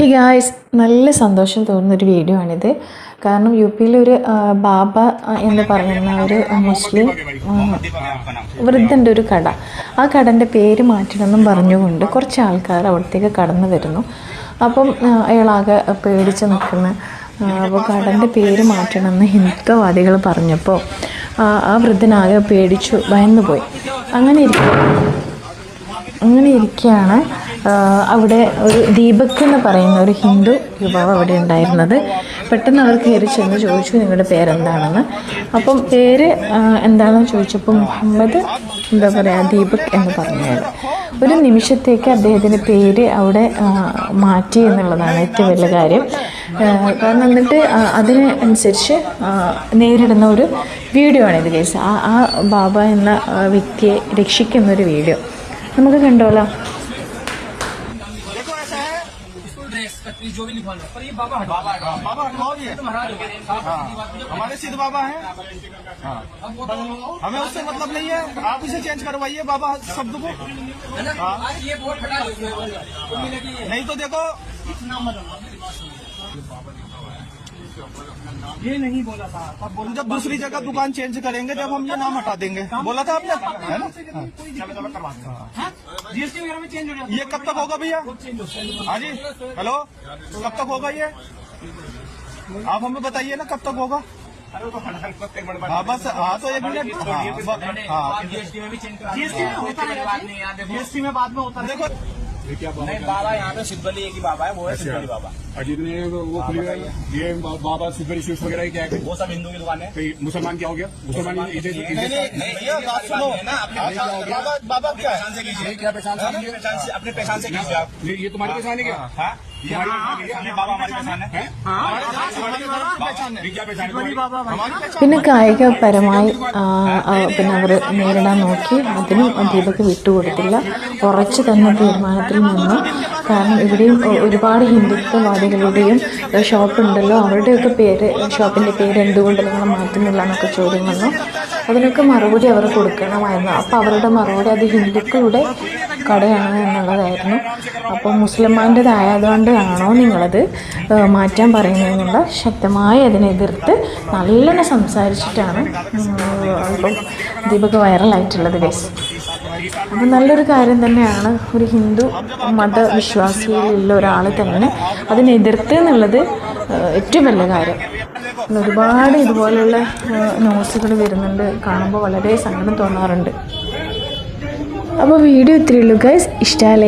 Hey guys, നല്ല സന്തോഷം തോന്നുന്നൊരു video ആണിത്. കാരണം യു പിയിലൊരു ബാബ എന്ന് പറയുന്ന ഒരു മുസ്ലിം വൃദ്ധൻ്റെ ഒരു കട, ആ കടൻ്റെ പേര് മാറ്റണമെന്നും പറഞ്ഞുകൊണ്ട് കുറച്ച് ആൾക്കാർ അവിടത്തേക്ക് കടന്നു വരുന്നു. അപ്പം അയാളാകെ പേടിച്ച് നിൽക്കുന്ന, അപ്പോൾ കടൻ്റെ പേര് മാറ്റണമെന്ന് ഹിന്ദുത്വവാദികൾ പറഞ്ഞപ്പോൾ ആ വൃദ്ധനാകെ പേടിച്ചു ഭയന്നുപോയി. അങ്ങനെ ഇരിക്കുകയാണ് അവിടെ ഒരു ദീപക് എന്ന് പറയുന്ന ഒരു ഹിന്ദു യുവാവ് അവിടെ ഉണ്ടായിരുന്നത്. പെട്ടെന്ന് അവർ കയറി ചെന്ന് ചോദിച്ചു, നിങ്ങളുടെ പേരെന്താണെന്ന്. അപ്പം പേര് എന്താണെന്ന് ചോദിച്ചപ്പോൾ മുഹമ്മദ് ദീപക് എന്ന് പറഞ്ഞാൽ ഒരു നിമിഷത്തേക്ക് അദ്ദേഹത്തിൻ്റെ പേര് അവിടെ മാറ്റി എന്നുള്ളതാണ് ഏറ്റവും വലിയ കാര്യം. കാരണം എന്നിട്ട് അതിനനുസരിച്ച് നേരിടുന്ന ഒരു വീഡിയോ ആണിത് കേസ്. ആ ബാബ എന്ന വ്യക്തിയെ രക്ഷിക്കുന്നൊരു വീഡിയോ നമുക്ക് കണ്ടോളാം. जो भी लिखवा लो, पर ये बाबा हटवाओगे हमारे सिद्ध बाबा हैं। हमें उससे मतलब नहीं है, आप इसे चेंज करवाइए बाबा शब्द को। ये बोर्ड हटा नहीं तो देखो ये नहीं बोला था। अब बोलो जब दूसरी जगह दुकान चेंज करेंगे जब हम ये नाम हटा देंगे, बोला था आपने, है ना? जीएसटी वगैरह में चेंज हो जाएगा। ये कब तक होगा भैया? हाँ जी, हेलो, कब तक होगा ये? आप हमें बताइए ना कब तक होगा। हाँ बस, हाँ तो एक मिनट, जीएसटी में भी चेंज, जीएसटी में होता है, जीएसटी में बाद में होता है। देखो नहीं बाबा यहाँ पे सिद्धबली एक ही बाबा है, वो है सिद्धबली बाबा। जितने वो खुली ये बाबा सिद्धबली स्वीट्स वगैरह क्या है, वो सब हिंदू की दुकान है। मुसलमान क्या हो गया? मुसलमान बाबा क्या है? क्या पहचान अपने पहचान से कीजिए आप। ये तुम्हारी पहचान है क्या? बाबा हमारी पहचान है। പിന്നെ കായികപരമായി പിന്നെ അവർ നേരിടാൻ നോക്കി. അതിനും ദീപക് വിട്ടുകൊടുത്തില്ല, ഉറച്ചു തന്നെ തീരുമാനത്തിൽ നിന്നു. കാരണം ഇവിടെയും ഒരുപാട് ഹിന്ദുത്വവാദികളുടെയും ഷോപ്പുണ്ടല്ലോ, അവരുടെയൊക്കെ പേര്, ഷോപ്പിൻ്റെ പേര് എന്തുകൊണ്ട് നിങ്ങൾ മാറ്റുന്നില്ല എന്നൊക്കെ ചോദ്യം വന്നു. അതിനൊക്കെ മറുപടി അവർ കൊടുക്കണമായിരുന്നു. അപ്പോൾ അവരുടെ മറുപടി അത് ഹിന്ദുക്കളുടെ കടയാണ് എന്നുള്ളതായിരുന്നു. അപ്പോൾ മുസ്ലിമാൻ്റെതായതുകൊണ്ടാണോ നിങ്ങളത് മാറ്റാൻ പറയുന്നതെന്നുള്ള ശക്തമായി അതിനെതിർത്ത് നല്ലോണം സംസാരിച്ചിട്ടാണ് ഇപ്പം ദീപക് വൈറലായിട്ടുള്ളത് ഗൈസ്. അപ്പോൾ നല്ലൊരു കാര്യം തന്നെയാണ്. ഒരു ഹിന്ദു മതവിശ്വാസിയിലുള്ള ഒരാൾ തന്നെ അതിനെതിർത്ത് എന്നുള്ളത് ഏറ്റവും വലിയ കാര്യം. ഒരുപാട് ഇതുപോലുള്ള ന്യൂസുകൾ വരുന്നുണ്ട്, കാണുമ്പോൾ വളരെ സങ്കടം തോന്നാറുണ്ട്. അപ്പോൾ വീഡിയോ ഇത്രയേ ഉള്ളൂ ഗൈസ്. ഇഷ്ടമായി